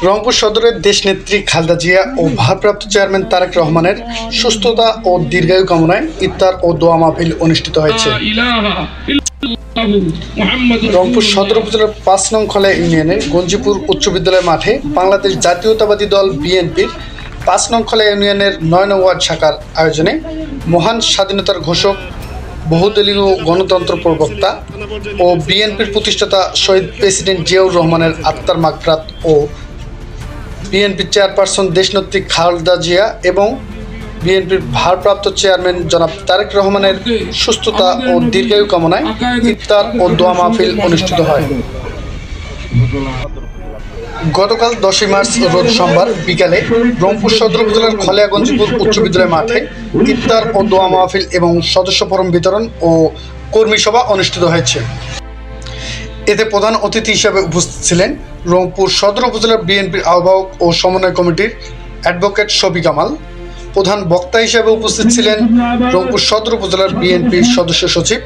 রংপুর সদরের দেশনেত্রী খালেদা জিয়া ও ভারপ্রাপ্ত চেয়ারম্যান তারেক রহমানের সুস্থতা ও দীর্ঘায়ু কামনায় ইফতার ও দোয়া মাহফিল অনুষ্ঠিত হয়েছে। রংপুর সদর উপজেলার ৫ নং খোলা ইউনিয়নের গঞ্জিপুর উচ্চ বিদ্যালয় মাঠে বাংলাদেশ জাতীয়তাবাদী দল বিএনপির ৫ নং খোলা ইউনিয়নের ৯ নং ওয়ার্ড শাখার আয়োজনে মহান স্বাধীনতার ঘোষক, বহুদলীয় গণতন্ত্র প্রবক্তা ও বিএনপির প্রতিষ্ঠাতা শহীদ প্রেসিডেন্ট জিয়াউর রহমানের আত্মার মাগফিরাত ও বিএনপির চেয়ারপারসন দেশনেত্রী খালেদা জিয়া এবং বিএনপির ভারপ্রাপ্ত চেয়ারম্যান জনাব তারেক রহমানের সুস্থতা ও দীর্ঘায়ু কামনায় ইফতার ও দোয়া মাহফিল অনুষ্ঠিত হয়। গতকাল 10 মার্চ রোজ সোমবার বিকালে রংপুর সদর উপজেলার খলিয়াগঞ্জপুর উচ্চ বিদ্যালয় মাঠে ইফতার ও দোয়া মাহফিল এবং সদস্য ফরম বিতরণ ও কর্মী সভা অনুষ্ঠিত হয়েছে। এতে প্রধান অতিথি হিসেবে উপস্থিত ছিলেন রংপুর সদর উপজেলার বিএনপির আহ্বায়ক ও সমন্বয় কমিটির অ্যাডভোকেট শফি কামাল। প্রধান বক্তা হিসেবে উপস্থিত ছিলেন রংপুর সদর উপজেলার বিএনপির সদস্য সচিব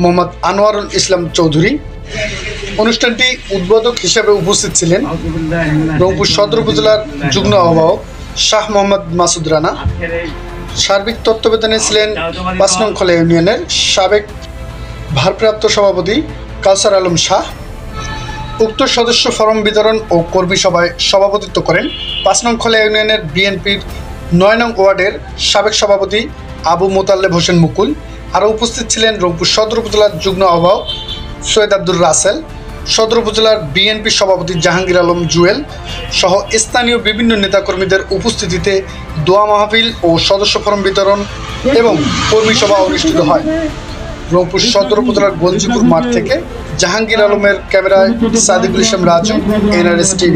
মোহাম্মদ আনোয়ারুল ইসলাম চৌধুরী। অনুষ্ঠানটি উদ্বোধক হিসেবে উপস্থিত ছিলেন রংপুর সদর উপজেলার যুগ্ম আহ্বায়ক শাহ মোহাম্মদ মাসুদ রানা। সার্বিক তত্ত্বাবধানে ছিলেন ৫ নং খোলা ইউনিয়নের সাবেক ভারপ্রাপ্ত সভাপতি কাউসার আলম শাহ। উক্ত সদস্য ফরম বিতরণ ও কর্মী সভায় সভাপতিত্ব করেন ৫ নং খোলা ইউনিয়নের বিএনপির ৯ নং ওয়ার্ডের সাবেক সভাপতি আবু মোতাল্লেব হোসেন মুকুল। আরও উপস্থিত ছিলেন রংপুর সদর উপজেলার যুগ্ম আহ্বায়ক সৈয়দ আব্দুর রাসেল, সদর উপজেলার বিএনপি সভাপতি জাহাঙ্গীর আলম জুয়েল সহ স্থানীয় বিভিন্ন নেতাকর্মীদের উপস্থিতিতে দোয়া মাহফিল ও সদস্য ফরম বিতরণ এবং কর্মী সভা অনুষ্ঠিত হয়। রংপুর সদর উপজেলার গঞ্জিপুর মাঠ থেকে জাহাঙ্গীর আলমের ক্যামেরায় সাদিকুল ইসলাম রাজু, NRS TV।